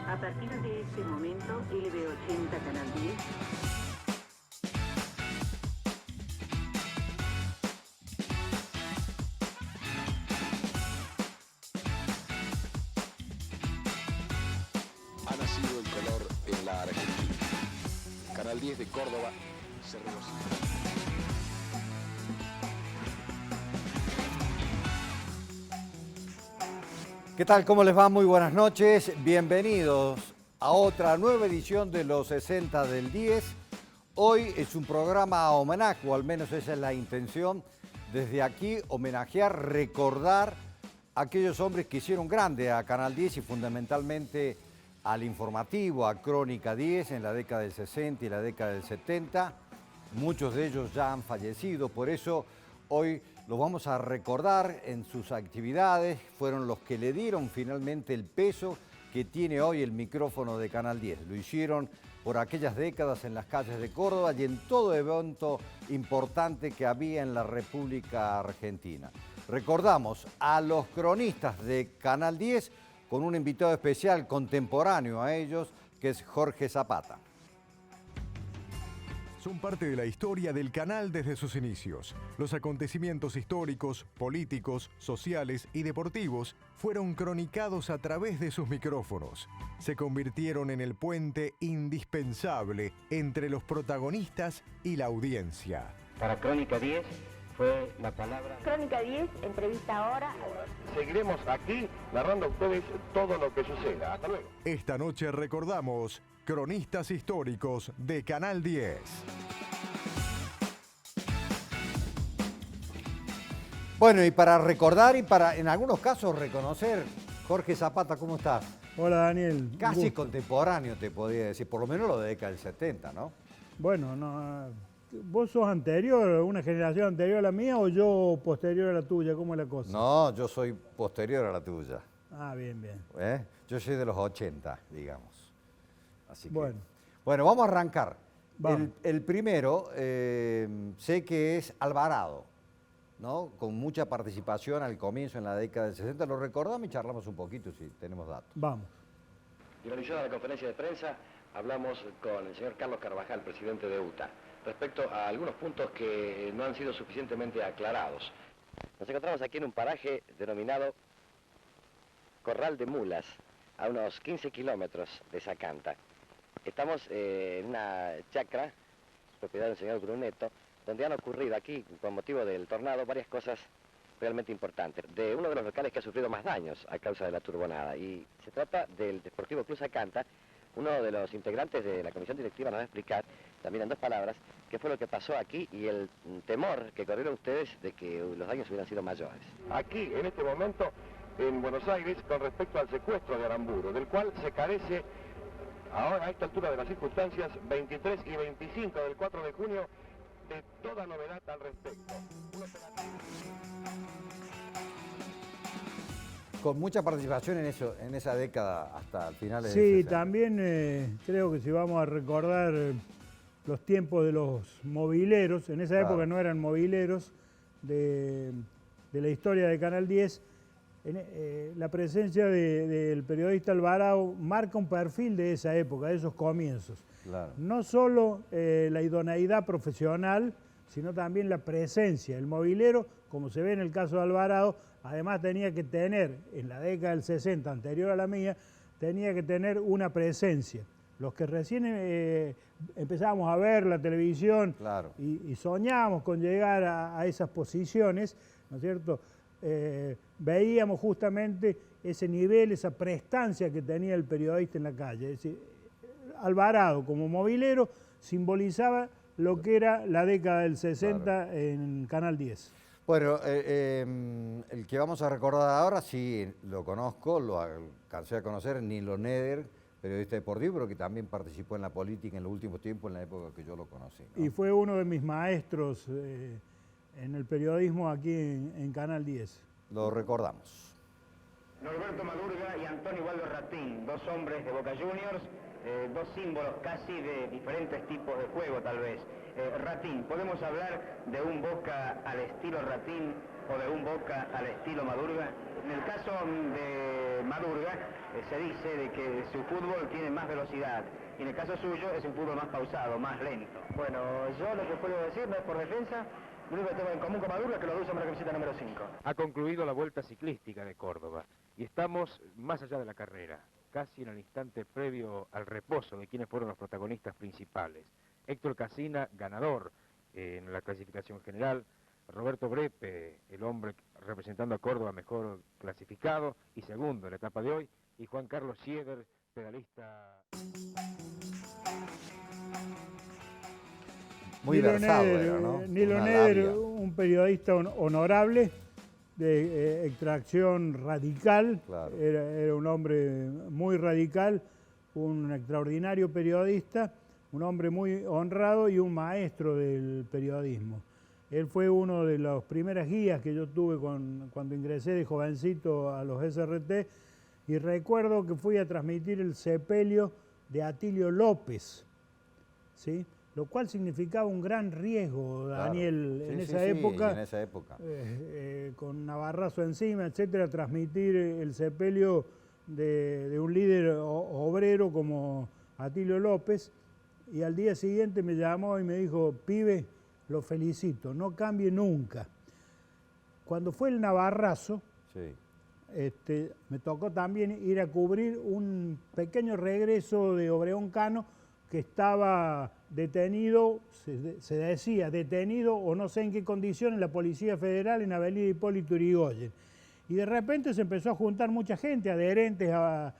A partir de este momento, LB80 Canal 10. Ha nacido el color en la Argentina. Canal 10 de Córdoba se regocija. ¿Qué tal? ¿Cómo les va? Muy buenas noches. Bienvenidos a otra nueva edición de los 60 del 10. Hoy es un programa a homenaje, o al menos esa es la intención. Desde aquí, homenajear, recordar a aquellos hombres que hicieron grande a Canal 10 y fundamentalmente al informativo, a Crónica 10 en la década del 60 y la década del 70. Muchos de ellos ya han fallecido, por eso hoy los vamos a recordar en sus actividades. Fueron los que le dieron finalmente el peso que tiene hoy el micrófono de Canal 10. Lo hicieron por aquellas décadas en las calles de Córdoba y en todo evento importante que había en la República Argentina. Recordamos a los cronistas de Canal 10 con un invitado especial contemporáneo a ellos, que es Jorge Zapata. Son parte de la historia del canal desde sus inicios. Los acontecimientos históricos, políticos, sociales y deportivos fueron cronicados a través de sus micrófonos. Se convirtieron en el puente indispensable entre los protagonistas y la audiencia. Para Crónica 10 fue la palabra. Crónica 10, entrevista ahora. Seguiremos aquí narrando a ustedes todo lo que suceda. Hasta luego. Esta noche recordamos Cronistas Históricos de Canal 10. Bueno, y para recordar y para en algunos casos reconocer, Jorge Zapata, ¿cómo estás? Hola Daniel. Casi contemporáneo te podría decir, por lo menos lo de década del 70, ¿no? Bueno, no, ¿vos sos anterior, una generación anterior a la mía o yo posterior a la tuya? ¿Cómo es la cosa? No, yo soy posterior a la tuya. Ah, bien, bien. Yo soy de los 80, digamos. Así que, bueno, vamos a arrancar. Vamos. El primero, sé que es Alvarado, ¿no? Con mucha participación al comienzo en la década del 60. Lo recordamos y charlamos un poquito si tenemos datos. Vamos. Finalizada la conferencia de prensa, hablamos con el señor Carlos Carvajal, presidente de UTA, respecto a algunos puntos que no han sido suficientemente aclarados. Nos encontramos aquí en un paraje denominado Corral de Mulas, a unos 15 kilómetros de Sacanta. Estamos en una chacra, propiedad del señor Bruneto, donde han ocurrido aquí, con motivo del tornado, varias cosas realmente importantes. De uno de los locales que ha sufrido más daños a causa de la turbonada. Y se trata del Deportivo Club Sacanta. Uno de los integrantes de la comisión directiva nos va a explicar, también en dos palabras, qué fue lo que pasó aquí y el temor que corrieron ustedes de que los daños hubieran sido mayores. Aquí, en este momento, en Buenos Aires, con respecto al secuestro de Aramburu, del cual se carece, ahora a esta altura de las circunstancias, 23 y 25 del 4 de junio, de toda novedad al respecto. Con mucha participación en esa década hasta el final del Sí, 60. también creo que si vamos a recordar los tiempos de los mobileros, en esa época no eran mobileros, de la historia de Canal 10, la presencia del periodista Alvarado marca un perfil de esa época, de esos comienzos. Claro. No solo la idoneidad profesional, sino también la presencia. El mobilero, como se ve en el caso de Alvarado, además tenía que tener, en la década del 60, anterior a la mía, tenía que tener una presencia. Los que recién empezábamos a ver la televisión y soñábamos con llegar a esas posiciones, ¿no es cierto?, veíamos justamente ese nivel, esa prestancia que tenía el periodista en la calle. Es decir, Alvarado como mobilero simbolizaba lo que era la década del 60 en Canal 10. Bueno, el que vamos a recordar ahora sí lo conozco, lo alcancé a conocer, Nilo Neder, periodista deportivo, pero que también participó en la política en los últimos tiempos, en la época que yo lo conocí, ¿no? Y fue uno de mis maestros en el periodismo aquí en Canal 10. Lo recordamos. Norberto Madurga y Antonio Waldo Ratín, dos hombres de Boca Juniors, dos símbolos casi de diferentes tipos de juego tal vez. Ratín, ¿podemos hablar de un Boca al estilo Ratín o de un Boca al estilo Madurga? En el caso de Madurga, se dice de que su fútbol tiene más velocidad. Y en el caso suyo es un fútbol más pausado, más lento. Bueno, yo lo que puedo decir, no es por defensa, lo único que tengo en común con Madurga es que los dos somos la camiseta número 5. Ha concluido la Vuelta Ciclística de Córdoba y estamos más allá de la carrera, casi en el instante previo al reposo de quienes fueron los protagonistas principales. Héctor Casina, ganador en la clasificación general, Roberto Brepe, el hombre representando a Córdoba mejor clasificado y segundo en la etapa de hoy, y Juan Carlos Schieder, pedalista. Muy versado era, ¿no? Nilo Neder, un periodista honorable, de extracción radical, Claro. Era un hombre muy radical, un extraordinario periodista, un hombre muy honrado y un maestro del periodismo. Él fue uno de las primeras guías que yo tuve cuando ingresé de jovencito a los SRT, y recuerdo que fui a transmitir el sepelio de Atilio López, ¿sí? Lo cual significaba un gran riesgo, Daniel, Claro. en Sí, esa sí, época, en esa época. con Navarrazo encima, etcétera, transmitir el sepelio de un líder obrero como Atilio López. Y al día siguiente me llamó y me dijo: pibe, lo felicito, no cambie nunca. Cuando fue el Navarrazo, Sí. me tocó también ir a cubrir un pequeño regreso de Obregón Cano, que estaba detenido, se decía detenido o no sé en qué condiciones, la Policía Federal en Avenida Hipólito Yrigoyen. Y de repente se empezó a juntar mucha gente, adherentes a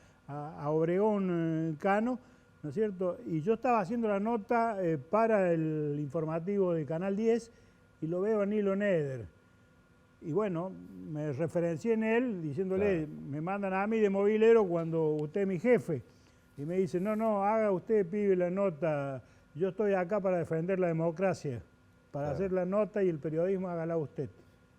Obregón Cano, ¿no es cierto? Y yo estaba haciendo la nota para el informativo de Canal 10 y lo veo a Nilo Neder. Y bueno, me referencié en él diciéndole: claro, me mandan a mí de movilero cuando usted es mi jefe. Y me dice: no, haga usted, pibe, la nota. Yo estoy acá para defender la democracia, para claro, hacer la nota, y el periodismo hágala usted.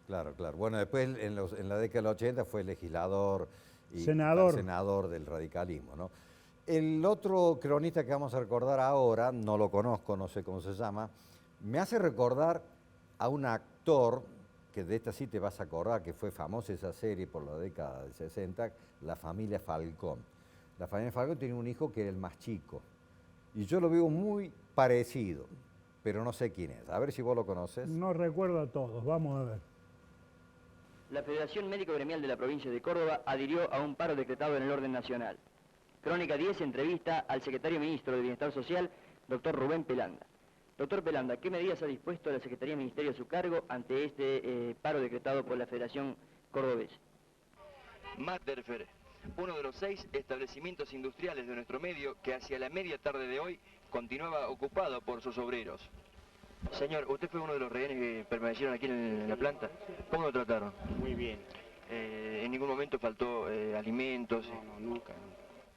Claro, claro. Bueno, después en la década del 80 fue legislador y senador del radicalismo, ¿no? El otro cronista que vamos a recordar ahora, no lo conozco, no sé cómo se llama, me hace recordar a un actor que de esta sí te vas a acordar, que fue famosa esa serie por la década del 60, La Familia Falcón. La familia Falcón tiene un hijo que era el más chico. Y yo lo veo muy parecido, pero no sé quién es. A ver si vos lo conoces. No recuerdo a todos, vamos a ver. La Federación Médico Gremial de la provincia de Córdoba adhirió a un paro decretado en el orden nacional. Crónica 10 entrevista al secretario ministro de Bienestar Social, doctor Rubén Pelanda. Doctor Pelanda, ¿qué medidas ha dispuesto la Secretaría de Ministerio a su cargo ante este paro decretado por la Federación Cordobesa? Materfer, uno de los 6 establecimientos industriales de nuestro medio que hacia la media tarde de hoy continuaba ocupado por sus obreros. Señor, usted fue uno de los rehenes que permanecieron aquí en la planta. ¿Cómo lo trataron? Muy bien. ¿En ningún momento faltó alimentos? No, nunca.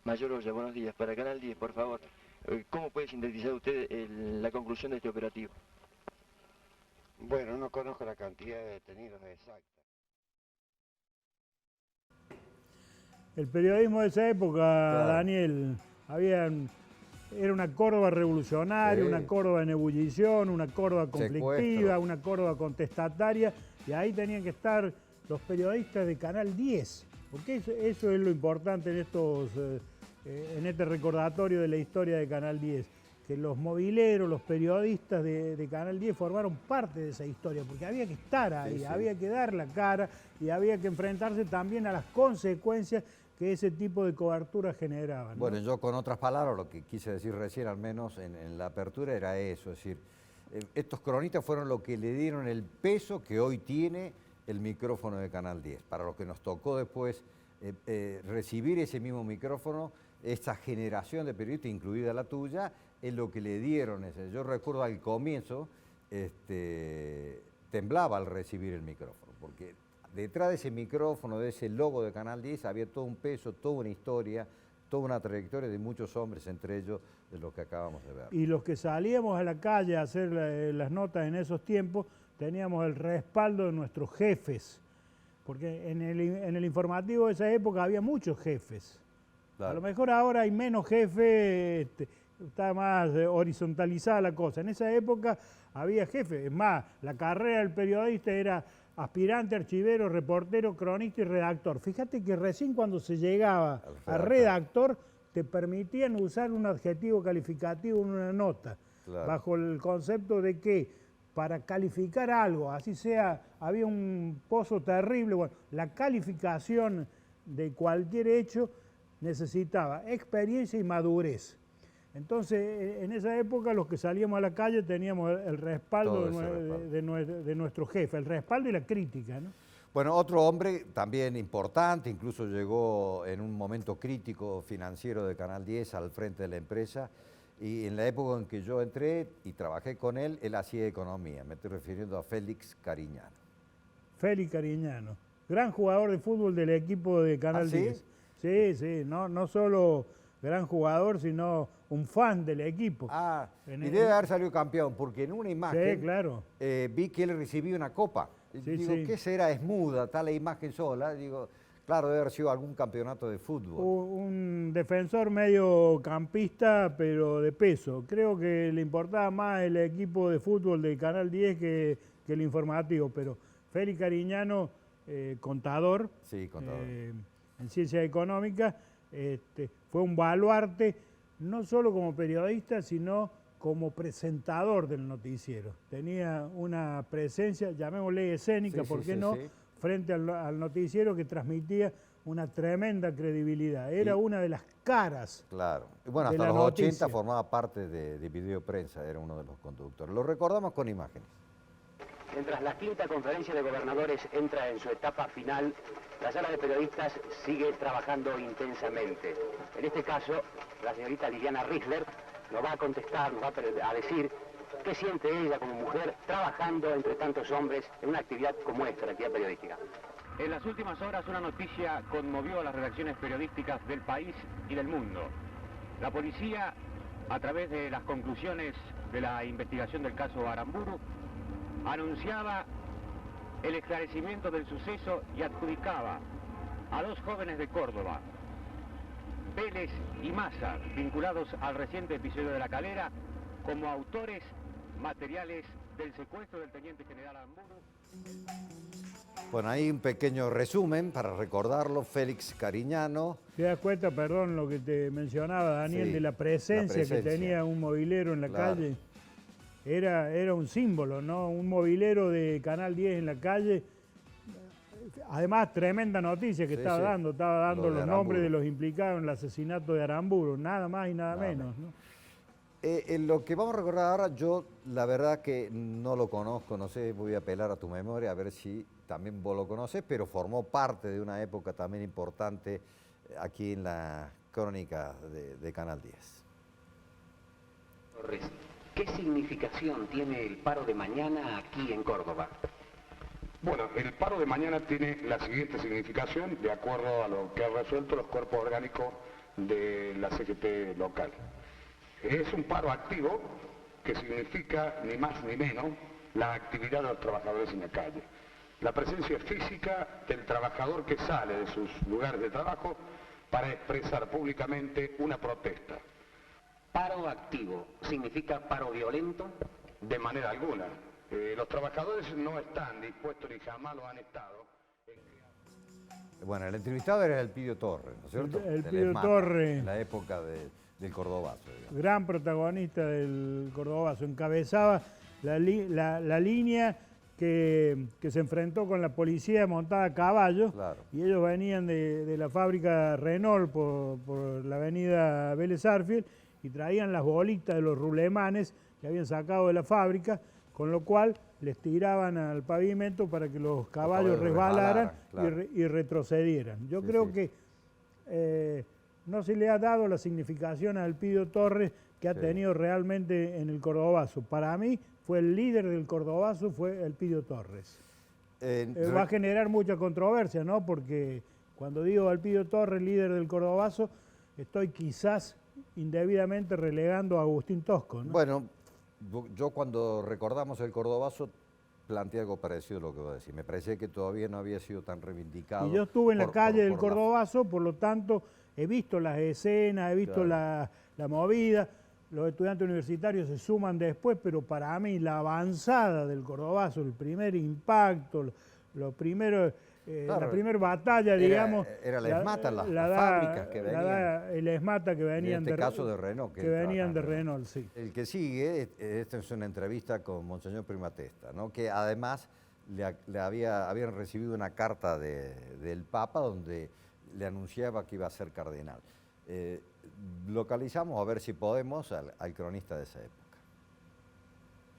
Mayor Olla, buenos días. Para Canal 10, por favor. ¿Cómo puede sintetizar usted la conclusión de este operativo? Bueno, no conozco la cantidad de detenidos exacta. El periodismo de esa época, claro, Daniel, era una Córdoba revolucionaria, sí, una Córdoba en ebullición, una Córdoba conflictiva, una Córdoba contestataria, y ahí tenían que estar los periodistas de Canal 10, porque eso es lo importante en este recordatorio de la historia de Canal 10, que los mobileros, los periodistas de Canal 10 formaron parte de esa historia, porque había que estar ahí, sí, había que dar la cara y había que enfrentarse también a las consecuencias que ese tipo de cobertura generaba, ¿no? Bueno, yo con otras palabras, lo que quise decir recién, al menos en la apertura, era eso, es decir, estos cronistas fueron los que le dieron el peso que hoy tiene el micrófono de Canal 10. Para lo que nos tocó después recibir ese mismo micrófono, esta generación de periodistas, incluida la tuya, es lo que le dieron. Yo recuerdo al comienzo, temblaba al recibir el micrófono, porque detrás de ese micrófono, de ese logo de Canal 10, había todo un peso, toda una historia, toda una trayectoria de muchos hombres, entre ellos de los que acabamos de ver. Y los que salíamos a la calle a hacer las notas en esos tiempos, teníamos el respaldo de nuestros jefes, porque en el informativo de esa época había muchos jefes. Claro. A lo mejor ahora hay menos jefes, está más horizontalizada la cosa. En esa época había jefes. Es más, la carrera del periodista era aspirante, archivero, reportero, cronista y redactor. Fíjate que recién cuando se llegaba a redactor te permitían usar un adjetivo calificativo en una nota, bajo el concepto de que para calificar algo, así sea, había un pozo terrible, bueno, la calificación de cualquier hecho necesitaba experiencia y madurez. Entonces, en esa época los que salíamos a la calle teníamos el respaldo de nuestro jefe, el respaldo y la crítica, ¿no? Bueno, otro hombre también importante, incluso llegó en un momento crítico financiero de Canal 10 al frente de la empresa, y en la época en que yo entré y trabajé con él hacía economía. Me estoy refiriendo a Félix Cariñano. Félix Cariñano, gran jugador de fútbol del equipo de Canal 10. Sí, sí, no solo gran jugador, sino un fan del equipo. Y debe haber salido campeón, porque en una imagen claro, vi que él recibía una copa. Digo, ¿qué será? Es muda, está la imagen sola. Digo, claro, debe haber sido algún campeonato de fútbol. Un defensor mediocampista, pero de peso. Creo que le importaba más el equipo de fútbol de Canal 10 que el informativo, pero Félix Cariñano, contador, en ciencia económica, fue un baluarte, no solo como periodista, sino como presentador del noticiero. Tenía una presencia, llamémosle escénica, ¿por qué no?, frente al noticiero, que transmitía una tremenda credibilidad. Era una de las caras. Claro. Y bueno, hasta los 80 formaba parte de Videoprensa, era uno de los conductores. Lo recordamos con imágenes. Mientras la quinta conferencia de gobernadores entra en su etapa final, la sala de periodistas sigue trabajando intensamente. En este caso, la señorita Liliana Riesler nos va a contestar, nos va a decir qué siente ella como mujer trabajando entre tantos hombres en una actividad como esta, la actividad periodística. En las últimas horas una noticia conmovió a las redacciones periodísticas del país y del mundo. La policía, a través de las conclusiones de la investigación del caso Aramburu, anunciaba el esclarecimiento del suceso y adjudicaba a dos jóvenes de Córdoba, Vélez y Massa, vinculados al reciente episodio de La Calera, como autores materiales del secuestro del teniente general Aramburu. Bueno, ahí un pequeño resumen para recordarlo. Félix Cariñano. ¿Te das cuenta, perdón, lo que te mencionaba, Daniel, de la presencia que tenía un movilero en la calle? Era un símbolo, ¿no? Un movilero de Canal 10 en la calle. Además, tremenda noticia que estaba dando los nombres de los implicados en el asesinato de Aramburu, nada más y nada menos, ¿no? Lo que vamos a recordar ahora, yo la verdad que no lo conozco, no sé, voy a apelar a tu memoria a ver si también vos lo conoces, pero formó parte de una época también importante aquí en la crónica de Canal 10. Torres, ¿qué significación tiene el paro de mañana aquí en Córdoba? Bueno, el paro de mañana tiene la siguiente significación, de acuerdo a lo que han resuelto los cuerpos orgánicos de la CGT local. Es un paro activo que significa ni más ni menos la actividad de los trabajadores en la calle. La presencia física del trabajador que sale de sus lugares de trabajo para expresar públicamente una protesta. ¿Paro activo significa paro violento? De manera alguna. Los trabajadores no están dispuestos ni jamás lo han estado. Bueno, el entrevistado era Elpidio Torres, ¿no es cierto? Elpidio Torres. En la época del Cordobazo. Digamos. Gran protagonista del Cordobazo. Encabezaba la línea que se enfrentó con la policía montada a caballo. Y ellos venían de la fábrica Renault por la avenida Vélez Arfield y traían las bolitas de los rulemanes que habían sacado de la fábrica, con lo cual les tiraban al pavimento para que los caballos resbalaran y retrocedieran. Yo creo que no se le ha dado la significación a Elpidio Torres que ha tenido realmente en el Cordobazo. Para mí fue el líder del Cordobazo, fue Elpidio Torres. Va a generar mucha controversia, ¿no? Porque cuando digo Elpidio Torres, líder del Cordobazo, estoy quizás indebidamente relegando a Agustín Tosco, ¿no? Bueno, yo cuando recordamos el Cordobazo planteé algo parecido a lo que voy a decir. Me parecía que todavía no había sido tan reivindicado. Y yo estuve en la calle del Cordobazo, por lo tanto he visto las escenas, he visto la movida. Los estudiantes universitarios se suman después, pero para mí la avanzada del Cordobazo, el primer impacto, Lo primero, Claro. la primera batalla, digamos... Era la ESMATA, las fábricas que venían. El ESMATA que venían en este caso de Renault. Que venían de Renault, sí. El que sigue, esta es una entrevista con Monseñor Primatesta, ¿no? Que además habían recibido una carta del Papa donde le anunciaba que iba a ser cardenal. Localizamos a ver si podemos al cronista de esa época.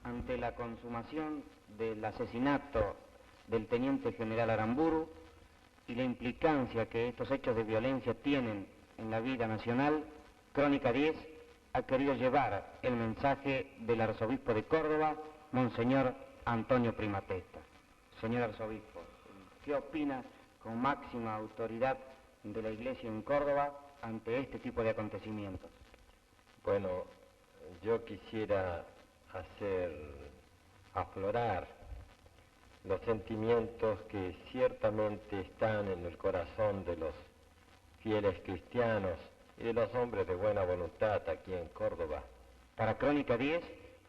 Ante la consumación del asesinato del teniente general Aramburu y la implicancia que estos hechos de violencia tienen en la vida nacional, Crónica 10 ha querido llevar el mensaje del arzobispo de Córdoba, Monseñor Antonio Primatesta. Señor arzobispo, ¿qué opina con máxima autoridad de la Iglesia en Córdoba ante este tipo de acontecimientos? Bueno, yo quisiera hacer aflorar los sentimientos que ciertamente están en el corazón de los fieles cristianos y de los hombres de buena voluntad aquí en Córdoba. Para Crónica 10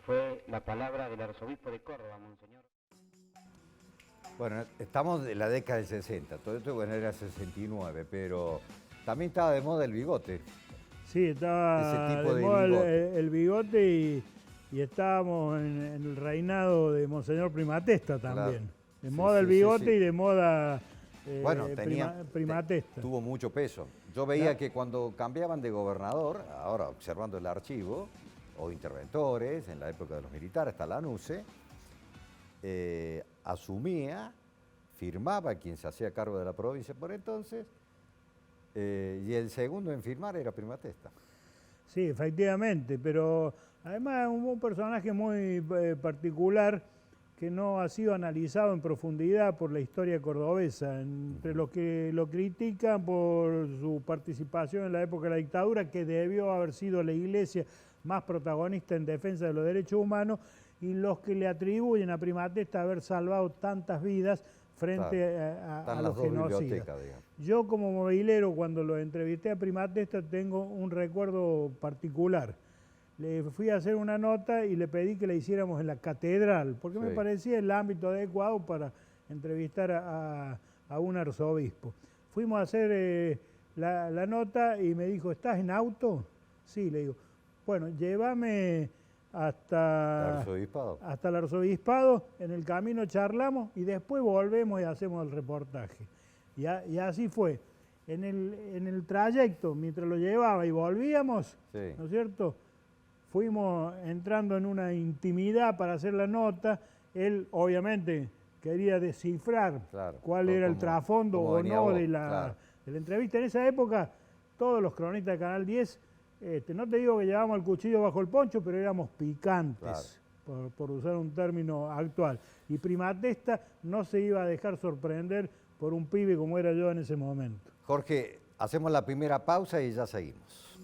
fue la palabra del arzobispo de Córdoba, Monseñor. Bueno, estamos en la década del 60, todo esto bueno, era 69, pero también estaba de moda el bigote. Sí, estaba ese tipo de de moda bigote. el bigote y estábamos en el reinado de Monseñor Primatesta también. Claro. De Sí, moda el sí, bigote sí. y de moda Bueno, Primatesta. tuvo mucho peso. Yo veía que cuando cambiaban de gobernador, ahora observando el archivo, o interventores, en la época de los militares, hasta la NUCE, asumía, firmaba quien se hacía cargo de la provincia por entonces, y el segundo en firmar era Primatesta. Sí, efectivamente, pero además un personaje muy particular que no ha sido analizado en profundidad por la historia cordobesa. Entre los que lo critican por su participación en la época de la dictadura, que debió haber sido la Iglesia más protagonista en defensa de los derechos humanos, y los que le atribuyen a Primatesta haber salvado tantas vidas frente a los genocidas. Yo como movilero, cuando lo entrevisté a Primatesta, tengo un recuerdo particular. Le fui a hacer una nota y le pedí que la hiciéramos en la catedral, porque me parecía el ámbito adecuado para entrevistar a un arzobispo. Fuimos a hacer la nota y me dijo, ¿estás en auto? Sí, le digo, bueno, llévame hasta el arzobispado, en el camino charlamos y después volvemos y hacemos el reportaje. Y así fue. En el trayecto, mientras lo llevaba y volvíamos, ¿no es cierto?, fuimos entrando en una intimidad para hacer la nota. Él obviamente quería descifrar cuál era el trasfondo o no de la entrevista. En esa época, todos los cronistas de Canal 10, no te digo que llevábamos el cuchillo bajo el poncho, pero éramos picantes, por usar un término actual. Y Primatesta no se iba a dejar sorprender por un pibe como era yo en ese momento. Jorge, hacemos la primera pausa y ya seguimos.